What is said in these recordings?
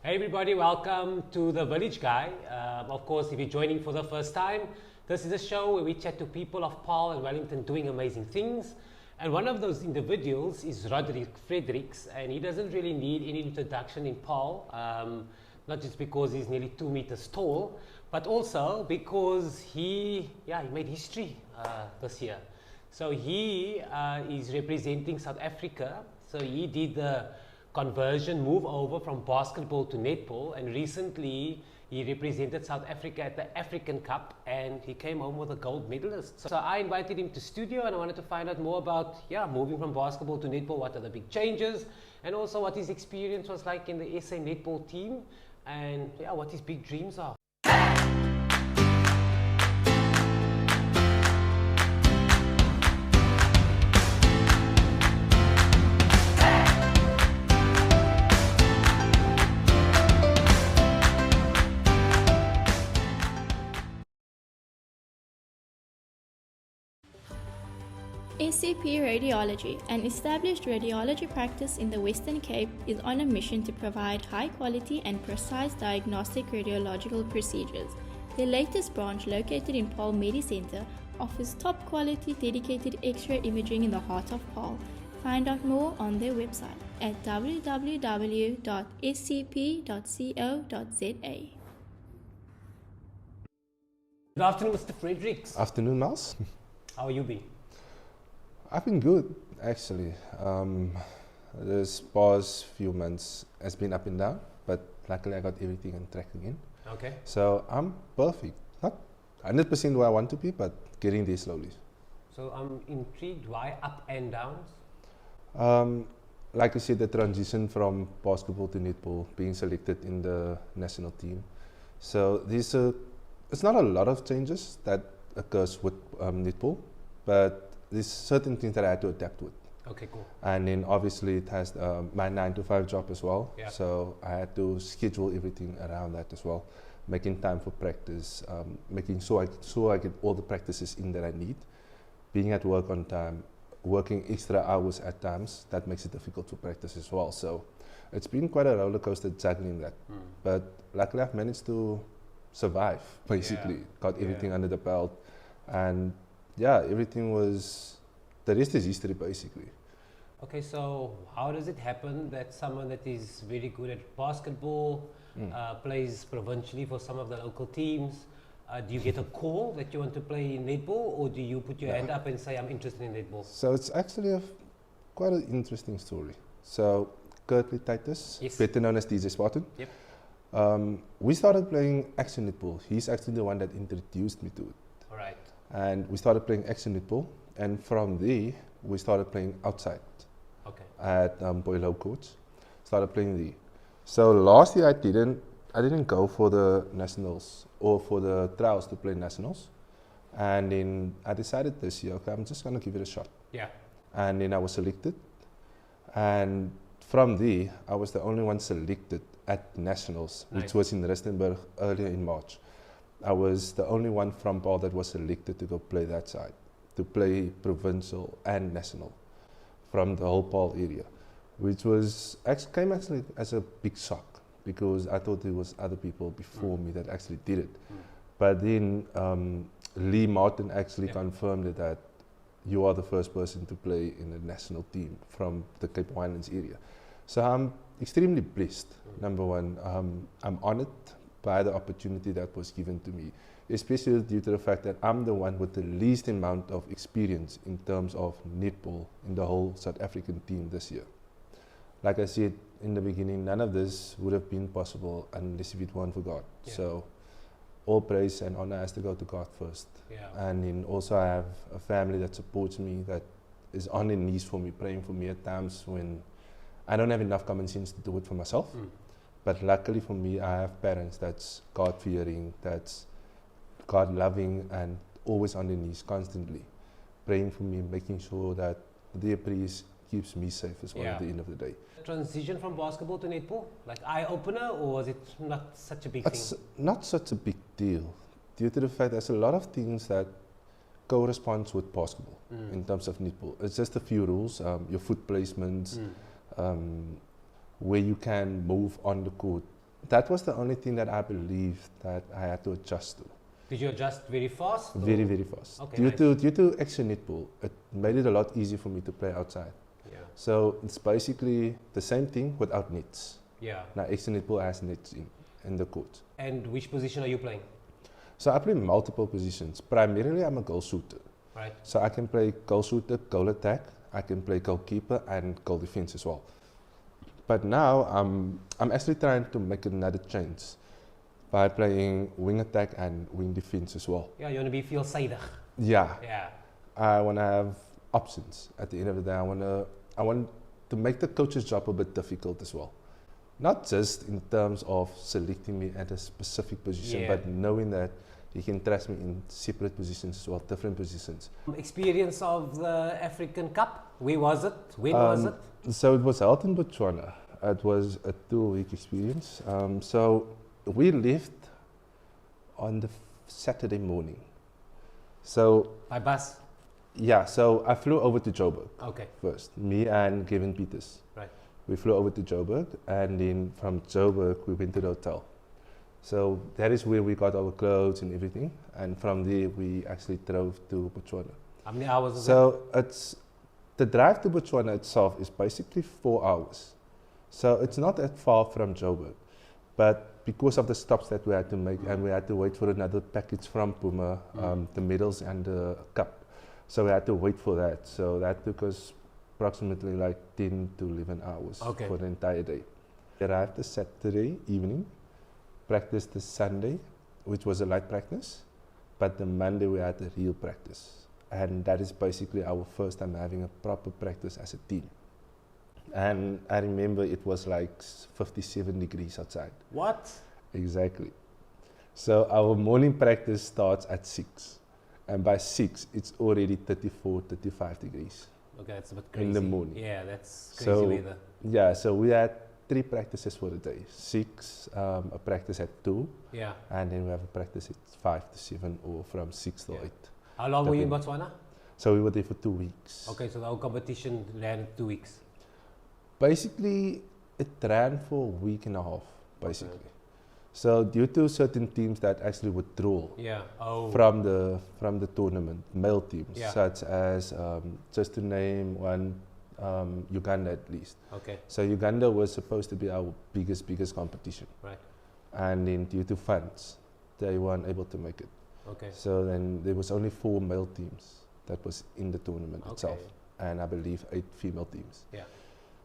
Hey everybody, welcome to The Village Guy. Of course, if you're joining for the first time, this is a show where we chat to people of Paarl and Wellington doing amazing things. And one of those individuals is Roderick Fredericks, and he doesn't really need any introduction in Paarl, not just because he's nearly 2 meters tall, but also because he made history this year. So he is representing South Africa. So he did the conversion, move over from basketball to netball, and recently he represented South Africa at the African Cup and he came home with a gold medalist. So I invited him to studio and I wanted to find out more about moving from basketball to netball, what are the big changes, and also what his experience was like in the SA Netball Team, and what his big dreams are. SCP Radiology, an established radiology practice in the Western Cape, is on a mission to provide high-quality and precise diagnostic radiological procedures. Their latest branch, located in Paarl Medicenter, offers top-quality dedicated X-ray imaging in the heart of Paarl. Find out more on their website at www.scp.co.za. Good afternoon, Mr. Fredericks. Afternoon, Miles. How are you been? I've been good, actually. This past few months has been up and down, but luckily I got everything on track again. Okay. So I'm perfect. Not 100% where I want to be, but getting there slowly. So I'm intrigued, why up and downs? Like I said, the transition from basketball to netball, being selected in the national team. So it's not a lot of changes that occurs with netball, but there's certain things that I had to adapt with. Okay, cool. And then obviously it has my 9-to-5 job as well. Yeah. So I had to schedule everything around that as well. Making time for practice, making sure I get all the practices in that I need. Being at work on time, working extra hours at times, that makes it difficult to practice as well. So it's been quite a roller coaster juggling that. But luckily I've managed to survive, basically. Got everything under the belt. And everything was, the rest is history, basically. Okay, so how does it happen that someone that is very good at basketball plays provincially for some of the local teams? Do you get a call that you want to play netball, or do you put your hand up and say, I'm interested in netball? So it's actually quite an interesting story. So Curtly Titus, better known as DJ Spartan. Yep. We started playing action netball. He's actually the one that introduced me to it. All right. And we started playing action netball, and from there we started playing outside. Okay. At Boilo courts. Started playing there. So last year I didn't go for the nationals or for the trials to play nationals, and then I decided this year, okay, I'm just gonna give it a shot. Yeah. And then I was selected, and from there I was the only one selected at nationals, which was in Rustenburg earlier in March. I was the only one from Paarl that was selected to go play that side, to play provincial and national from the whole Paarl area, which came actually as a big shock, because I thought there was other people before me that actually did it. But then Lee Martin actually confirmed that you are the first person to play in the national team from the Cape Winelands area. So I'm extremely blessed, number one. I'm honored by the opportunity that was given to me, especially due to the fact that I'm the one with the least amount of experience in terms of netball in the whole South African team this year. Like I said in the beginning, none of this would have been possible unless if it weren't for God. Yeah. So all praise and honor has to go to God first. Yeah. And then also I have a family that supports me, that is on their knees for me, praying for me at times when I don't have enough common sense to do it for myself. But luckily for me, I have parents that's God-fearing, that's God-loving, and always on their knees constantly, praying for me, making sure that their prayers keeps me safe as well at the end of the day. Transition from basketball to netball, like eye-opener, or was it not such a big thing? It's not such a big deal, due to the fact there's a lot of things that corresponds with basketball in terms of netball. It's just a few rules, your foot placements, where you can move on the court, That was the only thing that I believed that I had to adjust to. Did you adjust very fast? Very, very fast. Okay, Due to extra netball, it made it a lot easier for me to play outside. Yeah. So it's basically the same thing without nets. Yeah. Now extra netball has nets in the court. And which position are you playing? So I play multiple positions. Primarily I'm a goal shooter. Right. So I can play goal shooter, goal attack, I can play goalkeeper and goal defense as well. But now I'm actually trying to make another change by playing wing attack and wing defense as well. Yeah, you want to be veelzijdig. Yeah. Yeah. I want to have options at the end of the day. I want to make the coach's job a bit difficult as well. Not just in terms of selecting me at a specific position, but knowing that he can trust me in separate positions as well, different positions. Experience of the African Cup, where was it? When was it? So it was held in Botswana. It was a 2-week experience. So we left on the Saturday morning. So By bus? yeah, so I flew over to Joburg first, me and Kevin Peters. Right. We flew over to Joburg, and then from Joburg we went to the hotel. So that is where we got our clothes and everything, and from there we actually drove to Botswana. How many hours was So it's the drive to Botswana itself is basically 4 hours. So it's not that far from Joburg, but because of the stops that we had to make, and we had to wait for another package from Puma, the medals and the cup. So we had to wait for that. So that took us approximately like 10 to 11 hours for the entire day. We arrived the Saturday evening, practiced the Sunday, which was a light practice, but the Monday we had a real practice. And that is basically our first time having a proper practice as a team. And I remember it was like 57 degrees outside. What? Exactly. So our morning practice starts at 6. And by 6, it's already 34, 35 degrees. Okay, that's a bit crazy. In the morning. Yeah, that's crazy weather. Yeah, so we had 3 practices for the day. 6, a practice at 2. Yeah. And then we have a practice at 5 to 7 or from 6 to 8. How long were you in Botswana? So we were there for 2 weeks. Okay, so the whole competition ran 2 weeks. Basically, it ran for a week and a half, basically. So due to certain teams that actually withdrew from the tournament, male teams, such as, just to name one, Uganda at least. Okay. So Uganda was supposed to be our biggest competition. Right. And then due to funds, they weren't able to make it. Okay. So then there was only 4 male teams that was in the tournament itself, and I believe 8 female teams. Yeah.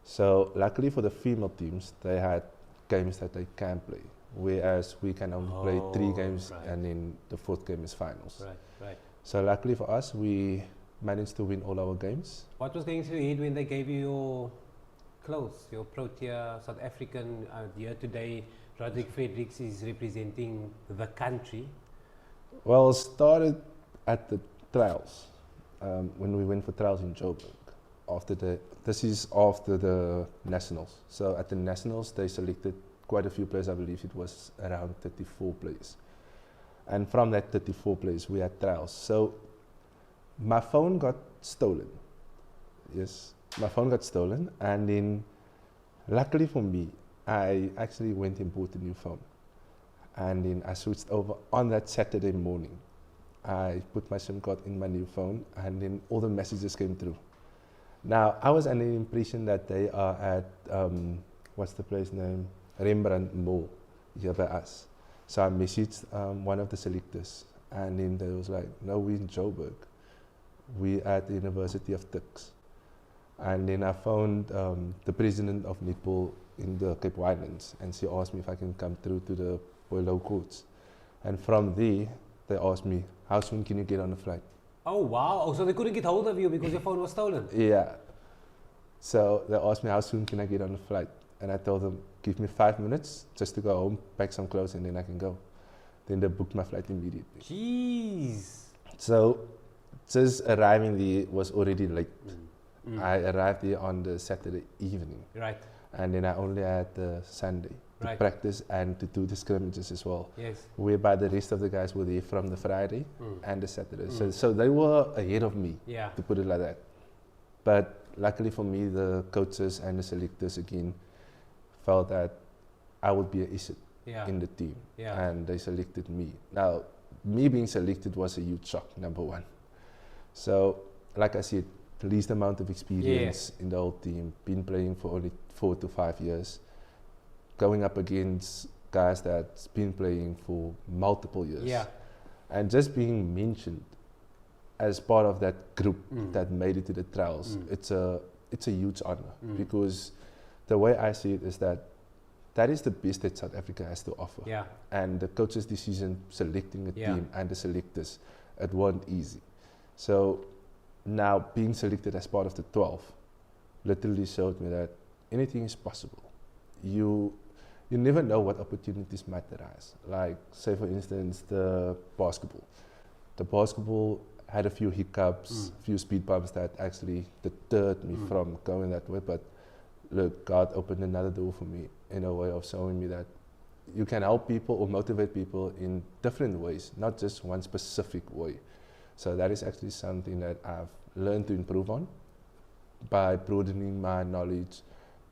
So luckily for the female teams, they had games that they can play, whereas we can only play 3 games, and then the 4th game is finals. Right. So luckily for us, we managed to win all our games. What was going through your head when they gave you your clothes, your Protea South African here today? Roderick Fredericks is representing the country. Well, it started at the trials, when we went for trials in Joburg. This is after the nationals. So at the nationals, they selected quite a few players. I believe it was around 34 players. And from that 34 players, we had trials. So my phone got stolen. Yes, my phone got stolen. And then luckily for me, I actually went and bought a new phone. And then I switched over on that Saturday morning. I put my SIM card in my new phone, and then all the messages came through. Now, I was under the impression that they are at, what's the place name? Rembrandt Mall, here by us. So I messaged one of the selectors, and then they was like, no, we're in Joburg. We're at the University of Tuks. And then I found the president of netball in the Cape Winelands, and she asked me if I can come through to the Boilo courts. And from there, they asked me, how soon can you get on the flight? Oh wow, so they couldn't get hold of you because your phone was stolen? Yeah. So they asked me, how soon can I get on the flight? And I told them, give me 5 minutes just to go home, pack some clothes, and then I can go. Then they booked my flight immediately. Jeez. So just arriving there was already late. I arrived there on the Saturday evening. Right. And then I only had the Sunday to practice and to do the scrimmages as well. Yes. Whereby the rest of the guys were there from the Friday and the Saturday. So they were ahead of me, to put it like that. But luckily for me, the coaches and the selectors again felt that I would be an asset in the team, Yeah. and they selected me. Now, me being selected was a huge shock, number one. So, like I said, the least amount of experience in the whole team, been playing for only 4 to 5 years, going up against guys that's been playing for multiple years. Yeah. And just being mentioned as part of that group that made it to the trials, it's a huge honor, because the way I see it is that is the best that South Africa has to offer. Yeah. And the coach's decision selecting a team and the selectors, it wasn't easy. So now being selected as part of the 12 literally showed me that anything is possible. You never know what opportunities might arise. Like, say for instance, the basketball. The basketball had a few hiccups, a few speed bumps that actually deterred me from going that way. But look, God opened another door for me in a way of showing me that you can help people or motivate people in different ways, not just one specific way. So that is actually something that I've learned to improve on by broadening my knowledge,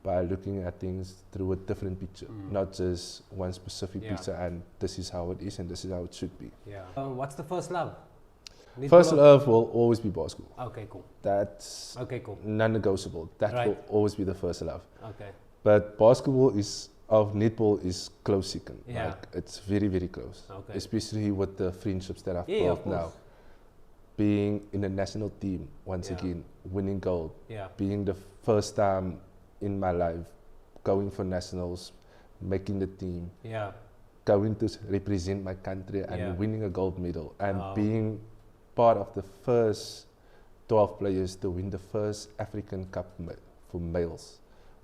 by looking at things through a different picture, not just one specific picture, and this is how it is and this is how it should be. Yeah. What's the first love? First love will always be basketball. Okay, cool. That's Okay, cool. non-negotiable. That Right. will always be the first love. Okay. But basketball of netball is close second. Yeah. Like, it's very, very close. Okay. Especially with the friendships that I've Yeah, of built now. course. Being in a national team, once again, winning gold. Yeah. Being the first time in my life going for nationals, making the team, Yeah. going to represent my country and winning a gold medal, and Wow. being part of the first 12 players to win the first African Cup for males.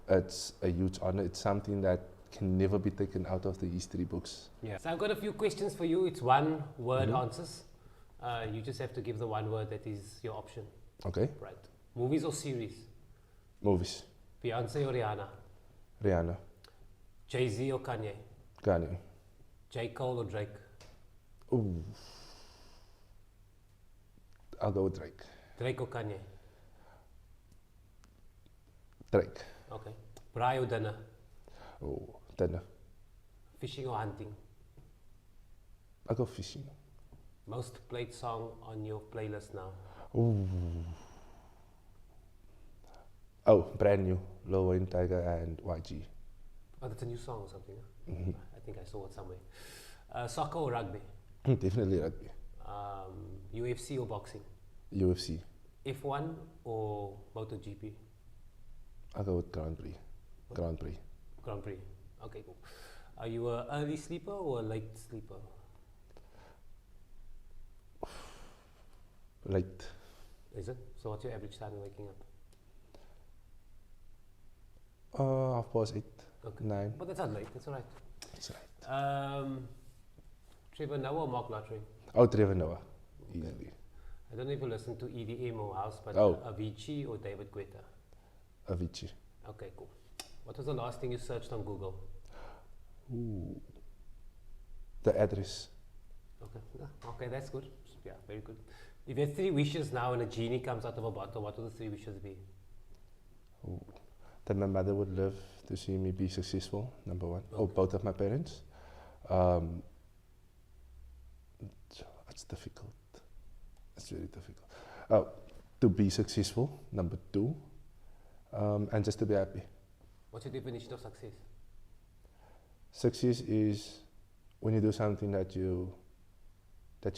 It's a huge honor. It's something that can never be taken out of the history books. Yeah. So I've got a few questions for you. It's one word answers. You just have to give the one word that is your option. Okay? Right. Movies or series? Movies. Beyonce or Rihanna? Rihanna. Jay-Z or Kanye? Kanye. J. Cole or Drake? Ooh. I'll go with Drake. Drake or Kanye? Drake. Okay. Braai or dinner? Oh, dinner. Fishing or hunting? I'll go fishing. Most played song on your playlist now? Ooh. Oh, brand new. Lil Wayne, Tiger, and YG. Oh, that's a new song or something. Huh? I think I saw it somewhere. Soccer or rugby? Definitely rugby. UFC or boxing? UFC. F1 or MotoGP? I'll go with Grand Prix. Grand Prix. Grand Prix. Okay, cool. Are you a early sleeper or a late sleeper? Late. Is it? So what's your average time waking up? 8:30, Okay. 9. But that's not late, that's alright. That's right. Trevor Noah or Mark Lottery? Oh, Trevor Noah. Easily. I don't know if you listen to EDM or house, but Oh. Avicii or David Guetta? Avicii. Okay, cool. What was the last thing you searched on Google? Ooh. The address. Okay, yeah, okay, that's good. Yeah, very good. If you had 3 wishes now and a genie comes out of a bottle, what would the 3 wishes be? Ooh. That my mother would love to see me be successful, number one. Okay. Or both of my parents. It's difficult. It's very difficult. Oh, to be successful, number 2. And just to be happy. What's your definition of success? Success is when you do something that you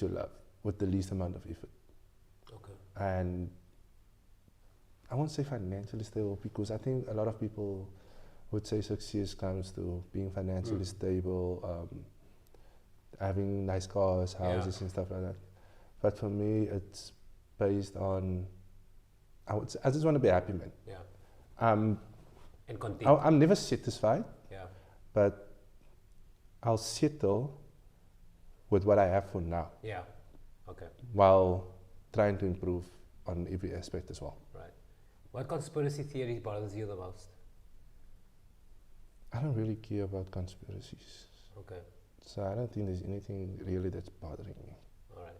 love with the least amount of effort. Okay. And I won't say financially stable, because I think a lot of people would say success comes to being financially stable, having nice cars, houses and stuff like that. But for me, it's based on, I just want to be happy, man. Yeah. And content. I'm never satisfied, Yeah. but I'll settle with what I have for now, Yeah. Okay. while trying to improve on every aspect as well. Right. What conspiracy theory bothers you the most? I don't really care about conspiracies, Okay. so I don't think there's anything really that's bothering me. All right.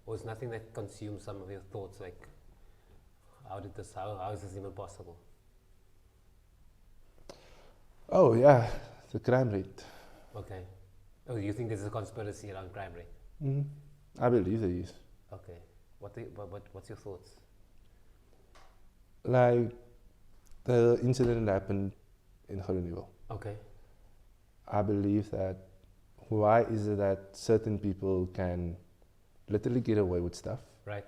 Or it's nothing that consumes some of your thoughts, like how is this even possible? Oh yeah, the crime rate. Okay. Oh, you think there's a conspiracy around crime rate? Mm. I believe there is. Okay. What's your thoughts? Like the incident that happened in Groningen. Okay. I believe that why is it that certain people can literally get away with stuff, Right.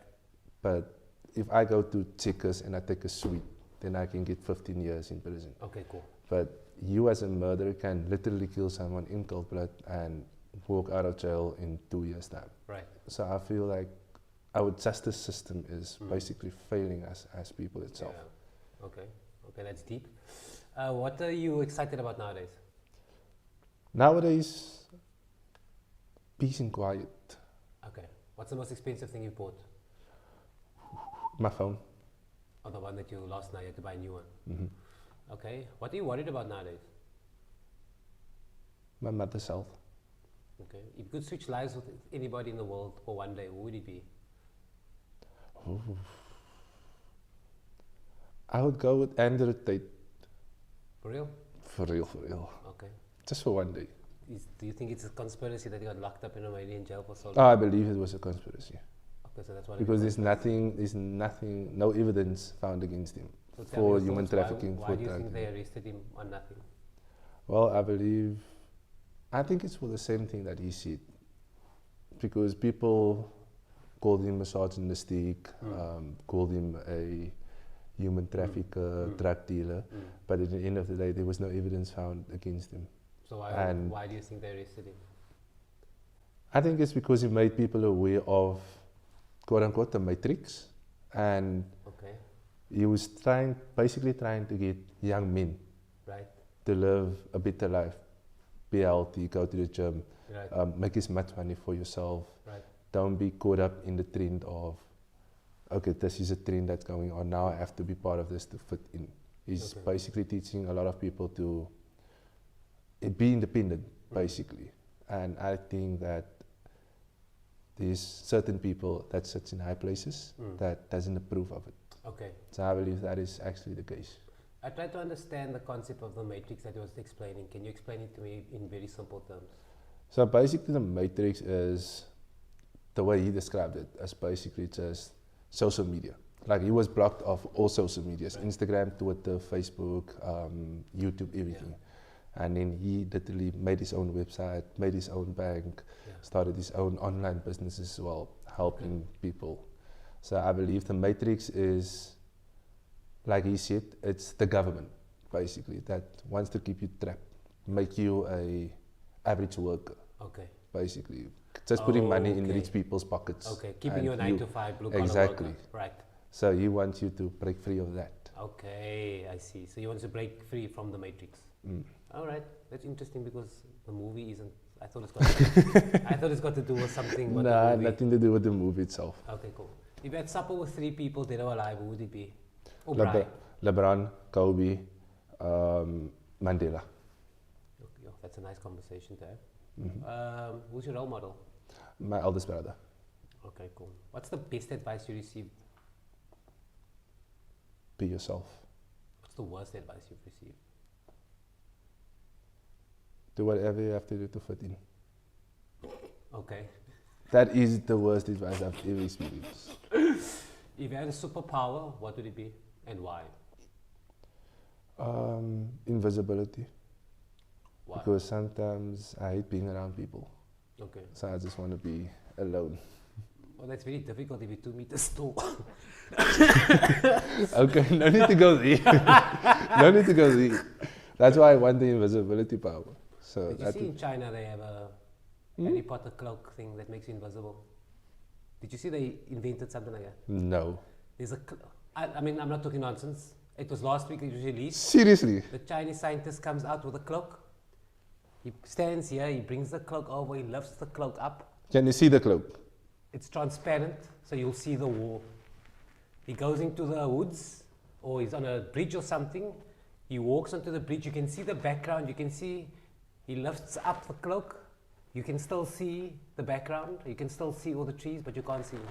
but if I go to Checkers and I take a sweet, then I can get 15 years in prison. Okay, cool. But you as a murderer can literally kill someone in cold blood and walk out of jail in 2 years' time. Right. So I feel like our justice system is basically failing us as people itself. Yeah. Okay. Okay, that's deep. What are you excited about nowadays? Nowadays, peace and quiet. Okay. What's the most expensive thing you bought? My phone. Or the one that you lost now, you had to buy a new one? Mm-hmm. Okay. What are you worried about nowadays? My mother's health. Okay. If you could switch lives with anybody in the world for one day, who would it be? Ooh. I would go with Andrew Tate. For real? For real, for real. Okay. Just for one day. Do you think it's a conspiracy that he got locked up in Romanian jail for so long? Oh, I believe it was a conspiracy. Okay, so that's why. Because there's nothing, no evidence found against him So tell for me your human thoughts. trafficking. Why for do you think drug they arrested him on nothing? Well, I think it's for the same thing that he said. Because people called him misogynistic, called him a human trafficker, drug dealer, but at the end of the day, there was no evidence found against him. So why do you think they arrested him? I think it's because he made people aware of, quote unquote, the matrix, and Okay. he was basically trying to get young men Right. to live a better life, be healthy, go to the gym, Right. make as much money for yourself. Right. Don't be caught up in the trend of, okay, this is a trend that's going on, now I have to be part of this to fit in. He's Okay. basically teaching a lot of people to be independent, basically. And I think that there's certain people that sits in high places that doesn't approve of it. Okay. So I believe that is actually the case. I try to understand the concept of the matrix that you was explaining. Can you explain it to me in very simple terms? So basically the matrix is, the way he described it, as basically just social media. Like he was blocked off all social medias, Right. Instagram, Twitter, Facebook, YouTube, everything. Yeah. And then he literally made his own website, made his own bank, started his own online business as well, helping people. So I believe the matrix is, like he said, it's the government, basically, that wants to keep you trapped, make you a average worker, Okay. basically. Just putting money in Okay. rich people's pockets. Okay. Keeping and you a 9 to 5 blue collar Exactly. worker. Right. So he wants you to break free of that. Okay, I see. So you want to break free from the matrix. All right, that's interesting because the movie isn't. I thought it's got. I thought it's got to do with something. With the Nah, movie. nothing to do with the movie itself. Okay, cool. If you had supper with 3 people dead or alive, who would it be? Brian. LeBron, Kobe, Mandela. Okay, that's a nice conversation to have. Who's your role model? My eldest brother. Okay, cool. What's the best advice you received? Be yourself. What's the worst advice you've received? Do whatever you have to do to fit in. Okay. That is the worst advice I've ever experienced. If you had a superpower, what would it be and why? Invisibility. Why? Because sometimes I hate being around people. Okay. So I just want to be alone. Well, that's very difficult if you're 2 meters tall. Okay, no need to go there. No need to go there. That's why I want the invisibility power. So Did you see in China they have a Harry Potter cloak thing that makes you invisible? Did you see they invented something like that? No. There's a I mean, I'm not talking nonsense. It was last week it was released. Seriously? The Chinese scientist comes out with a cloak. He stands here, he brings the cloak over, he lifts the cloak up. Can you see the cloak? It's transparent, so you'll see the wall. He goes into the woods, or he's on a bridge or something. He walks onto the bridge, you can see the background, you can see, he lifts up the cloak. You can still see the background, you can still see all the trees, but you can't see him.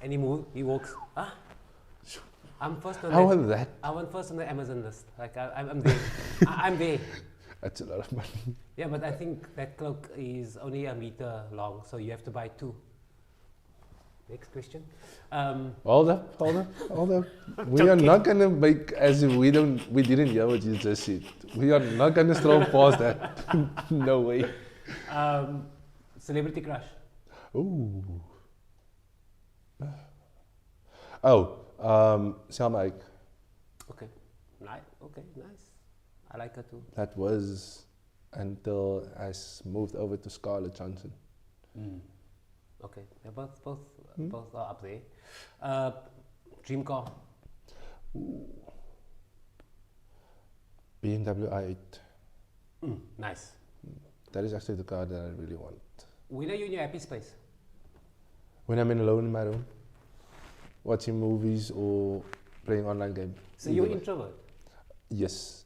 And he walks, I'm first on How was that? I went first on the Amazon list. Like I'm there. I'm there. That's a lot of money. Yeah, but I think that cloak is only a meter long, so you have to buy 2. Next question. Hold up. We are not gonna make as if we didn't hear what you just said. We are not gonna stroll past that. No way. Celebrity crush. Ooh. Selma Ike. Okay. Okay, nice. I like her too. That was until I moved over to Scarlett Johansson. Okay, they're both are up there. Dream car. BMW i8. Nice. That is actually the car that I really want. When are you in your happy space? When I'm alone in my room, watching movies or playing online games. So you're an introvert? Yes.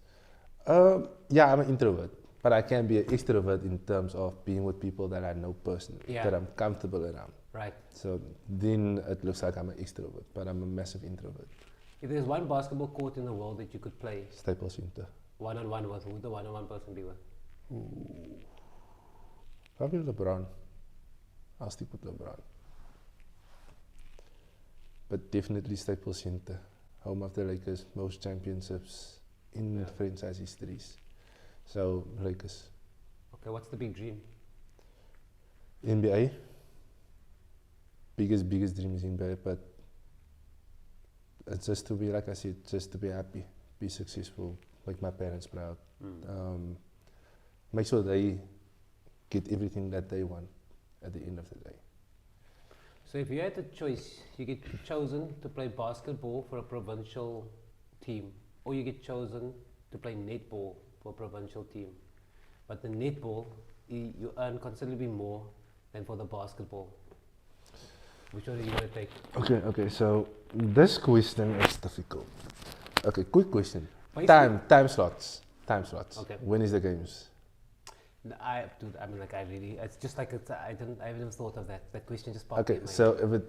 Yeah, I'm an introvert, but I can be an extrovert in terms of being with people that I know personally, that I'm comfortable around. Right. So then it looks like I'm an extrovert, but I'm a massive introvert. If there's one basketball court in the world that you could play Staples Center. One-on-one with, who would the one-on-one person be with? Probably LeBron. I'll stick with LeBron. But definitely Staples Center, home of the Lakers, most championships in franchise histories. So Lakers. Okay, what's the big dream? NBA. Biggest dream is NBA, but it's just to be, like I said, just to be happy, be successful, make my parents proud, make sure they get everything that they want at the end of the day. So if you had the choice, you get chosen to play basketball for a provincial team, or you get chosen to play netball for a provincial team. But the netball, you earn considerably more than for the basketball. Which one do you want to take? Okay, so this question is difficult. Okay, quick question. Time slots. Okay. When is the games? It's just like I haven't even thought of that. That question just popped in my head. So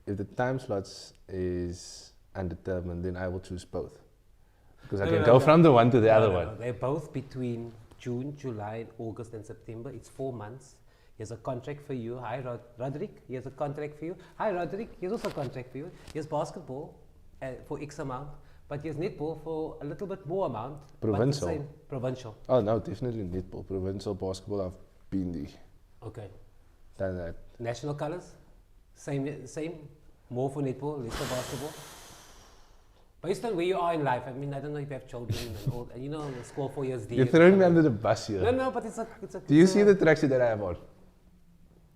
if the time slots is undetermined, then I will choose both. Because I can go from the one to the other one. They're both between June, July, August and September. It's 4 months. Here's a contract for you. Hi, Roderick. Here's a contract for you. Hi, Roderick. Here's also a contract for you. Here's basketball for X amount. But here's netball for a little bit more amount. Provincial. Provincial. Oh no, definitely netball. Provincial basketball, I've been there. Okay. Done that. National colours? Same. More for netball, less for basketball. Based on where you are in life, I mean, I don't know if you have children and all, and you know, score 4 years. You're throwing me under the bus here. No, but it's a. Do you see the tracksuit that I have on?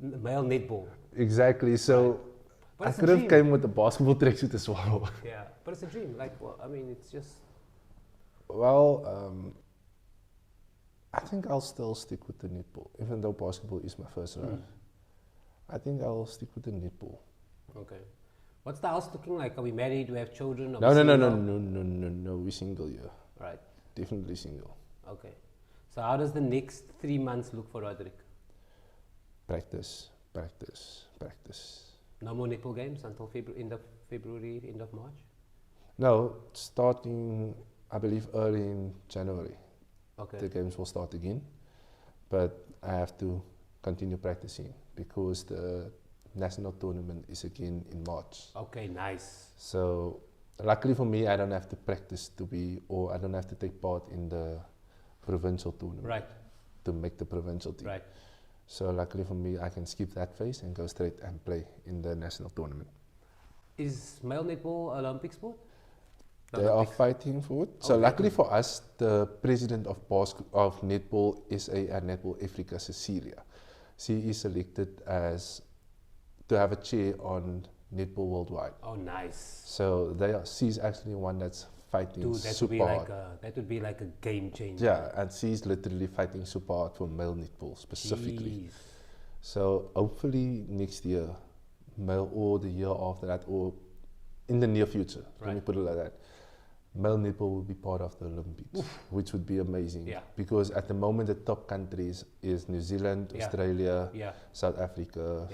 Male netball. Exactly. So I could have came with the basketball tracksuit as well. Yeah, but it's a dream. Like, well, I mean, it's just. Well, I think I'll still stick with the netball, even though basketball is my first love. I think I'll stick with the netball. Okay. What's the house looking like? Are we married? Do we have children? No. We're single, yeah. Right. Definitely single. Okay. So how does the next 3 months look for Roderick? Practice. No more netball games until end of February, end of March? No, starting, I believe, early in January. Okay. The games will start again. But I have to continue practicing because the national tournament is again in March. Okay, nice. So luckily for me, I don't have to practice I don't have to take part in the provincial tournament. Right. To make the provincial team. Right. So luckily for me, I can skip that phase and go straight and play in the national tournament. Is male netball Olympic sport? They are fighting for it. So luckily for us, the president of Netball SA and Netball Africa, Cecilia, she is selected as to have a chair on netball worldwide. Oh, nice. So she's actually one that's fighting super hard. That would be like a game changer. Yeah, and she's literally fighting super hard for male netball specifically. Jeez. So hopefully next year, male or the year after that, or in the near future, let me put it like that, male netball will be part of the Olympics, which would be amazing. Yeah. Because at the moment, the top countries is New Zealand, Australia, South Africa,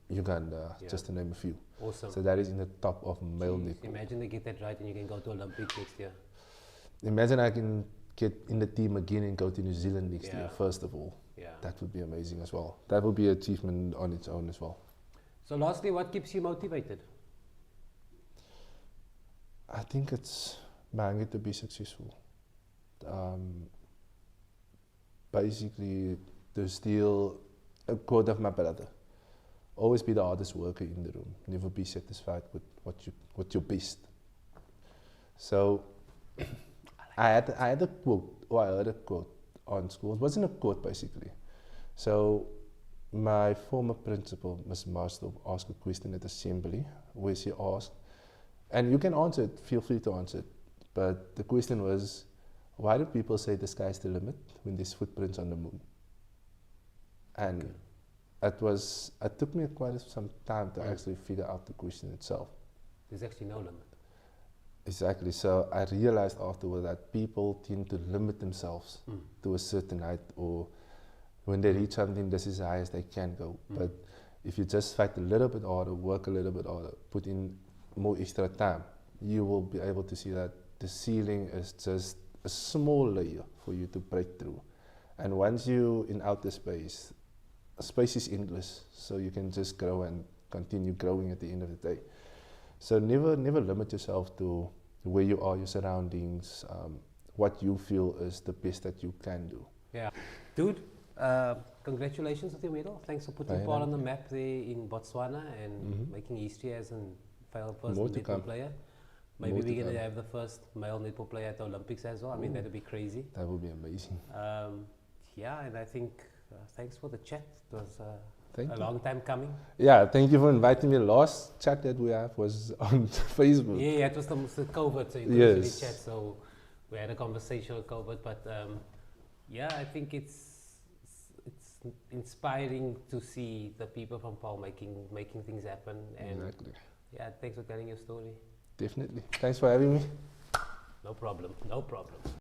Uganda, just to name a few. Awesome. So that is in the top of male netball. Imagine they get that right and you can go to Olympics next year. Imagine I can get in the team again and go to New Zealand next year, first of all. Yeah. That would be amazing as well. That would be an achievement on its own as well. So lastly, what keeps you motivated? I think it's my hunger to be successful. Basically, to steal a quote of my brother. Always be the hardest worker in the room. Never be satisfied with what your best. So I had a quote, or I heard a quote on school. It wasn't a quote basically. So my former principal, Ms. Marston, asked a question at assembly where she asked, and you can answer it, feel free to answer it, but the question was, why do people say the sky's the limit when there's footprints on the moon? And it took me quite some time to actually figure out the question itself. There's actually no limit. Exactly. So I realized afterward that people tend to limit themselves to a certain height, or when they reach something, this is the highest they can go. But if you just fight a little bit harder, work a little bit harder, put in more extra time, you will be able to see that the ceiling is just a small layer for you to break through. And once you're in outer space, space is endless, so you can just grow and continue growing at the end of the day. So never limit yourself to where you are, your surroundings, what you feel is the best that you can do. Yeah. Dude, congratulations with your medal. Thanks for putting Paarl on the map there in Botswana and making history as a first netball player. Maybe we're going to have the first male netball player at the Olympics as well. I mean, that would be crazy. That would be amazing. Yeah, and I think thanks for the chat. It was Thank a you. long time coming. Yeah, thank you for inviting me. The last chat that we have was on Facebook. Yeah, it was the COVID, so you couldn't really chat. So we had a conversation with COVID, but yeah, I think it's inspiring to see the people from Paarl making things happen. And exactly. Yeah, thanks for telling your story. Definitely. Thanks for having me. No problem. No problem.